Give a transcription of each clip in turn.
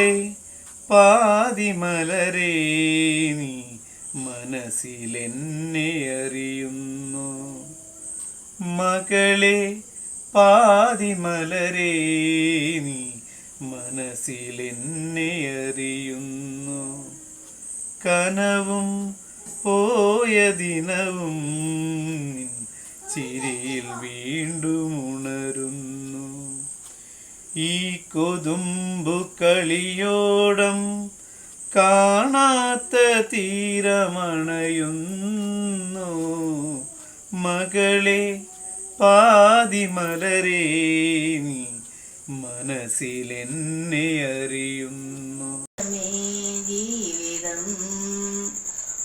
മകളെ പാതിമലരേ നീ മനസ്സിലെന്നെ അറിയുന്നു. മകളെ പാതിമലരേ നീ മനസ്സിലെന്നെ അറിയുന്നു. കനവും പോയ ദിനവും ചിരിയിൽ വീണ്ടും ഉണരുന്നു. ഈ കൊതുമ്പു കളിയോടം കാണാത്ത തീരമണയുന്നു. മകളെ പാതിമലരേ നീ മനസ്സിലെന്നെ അറിയുന്നു. ജീവിതം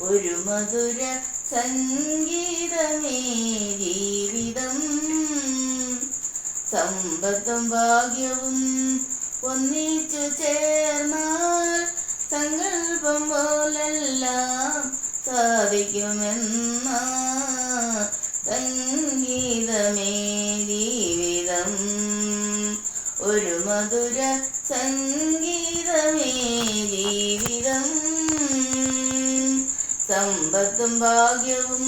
ഒരു മധുര സംഗീതമേ ജീവിതം. സമ്പത്തും ഭാഗ്യവും ഒന്നിച്ചു ചേർന്നാൽ സങ്കല്പം പോലെല്ലാം സാധിക്കുമെന്ന സംഗീതമേ ജീവിതം. ഒരു മധുര സംഗീതമേ ജീവിതം. സമ്പത്തും ഭാഗ്യവും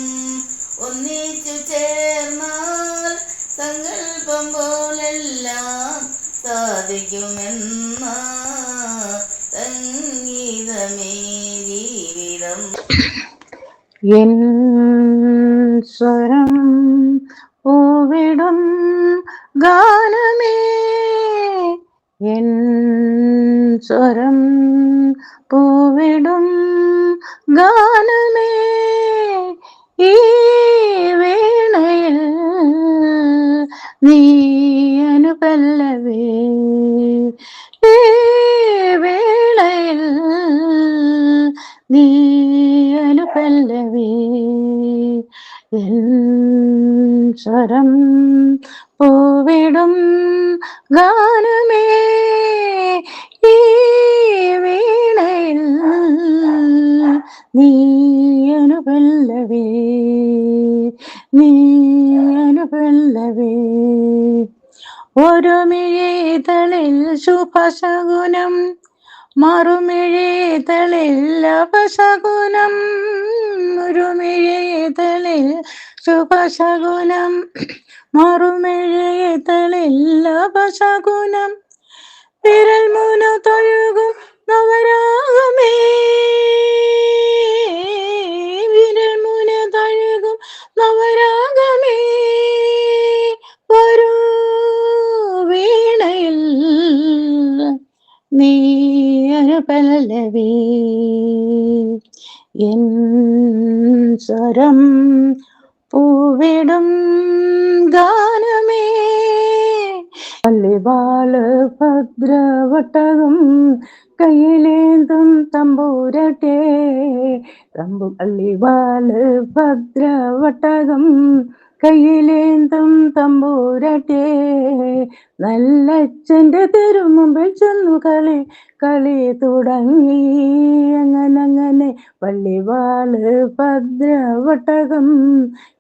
ഒന്നിച്ചു ചേർന്നാൽ സങ്കല്പം പോലെല്ലാം സാധിക്കുമെന്ന സംഗീതമേ ജീവിതം. എൻ സ്വരം പൂവിടും ഗാനമേ, എൻ സ്വരം പൂവിടും ഗാനമേ, ഈ വേളയിൽ നീ അനുപല്ലവേ, ഈ വേളയിൽ നീ അനുപല്ലവേ. എൻ സ്വരം പൂവിടും ഗാനമേ, ഈ വീണയിൽ നീ അനുപല്ലവേ, നീ അനുപല്ലവേ. ഒരു മിഴിതളിൽ ശുഭശകുനം, മറുമിഴിതളിൽ അപശകുനം. ഒരു മിഴിതളിൽ ശുഭശകുനം, മറുമിഴിതളിൽ അപശകുനം. വിരൽ മുന തൊഴുകും നവരാഗമേ, വിരൽ മുന തൊഴുകും നവരാഗമേ. ഒരു വീണയിൽ നീ അനുപല്ലവേ, എൻ സ്വരം പൂവിടും ഗാനമേ. പള്ളിബാല് ഭദ്രവട്ടകം കയ്യിലേന്തും തമ്പൂരട്ടെ, പള്ളിബാല് ഭദ്രവട്ടകം കയ്യിലേന്തും തമ്പൂരട്ടെ. നല്ലച്ഛൻ്റെ തിരുമുമ്പിൽ ചെന്നു കളി തുടങ്ങി. അങ്ങനെ പള്ളിവാള് ഭദ്രവട്ടകം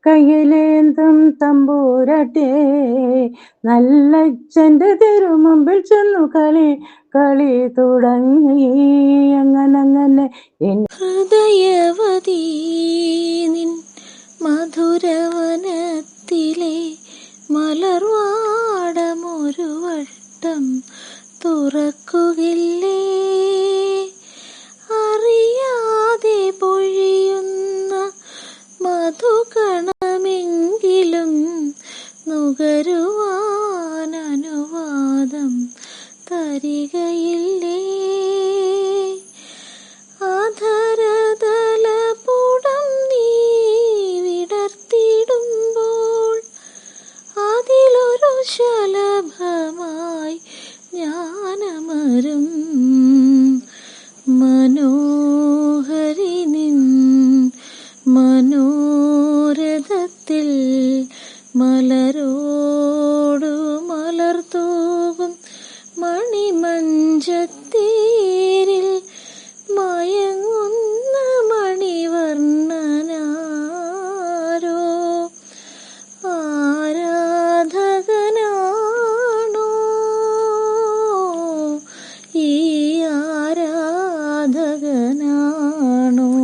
കയ്യിലേന്തും തമ്പൂരട്ടെ. നല്ലച്ഛൻ്റെ തിരുമുമ്പിൽ ചെന്നു കളി തുടങ്ങി. അങ്ങനെ ഹൃദയവതീ നിൻ മധുരവനത്തിലെ മലർവാടമൊരു വട്ടം തുറക്കുകില്ലേ? അറിയാതെ പൊഴിയുന്ന മധുകണമെങ്കിലും നുകരുവാൻ അനുവാദം തരികയില്ലേ? ആധരതലപുടം നീ വിടർത്തിടുമ്പോൾ അതിലൊരു ശലഭമായി ജ്ഞാനമ കാണൂ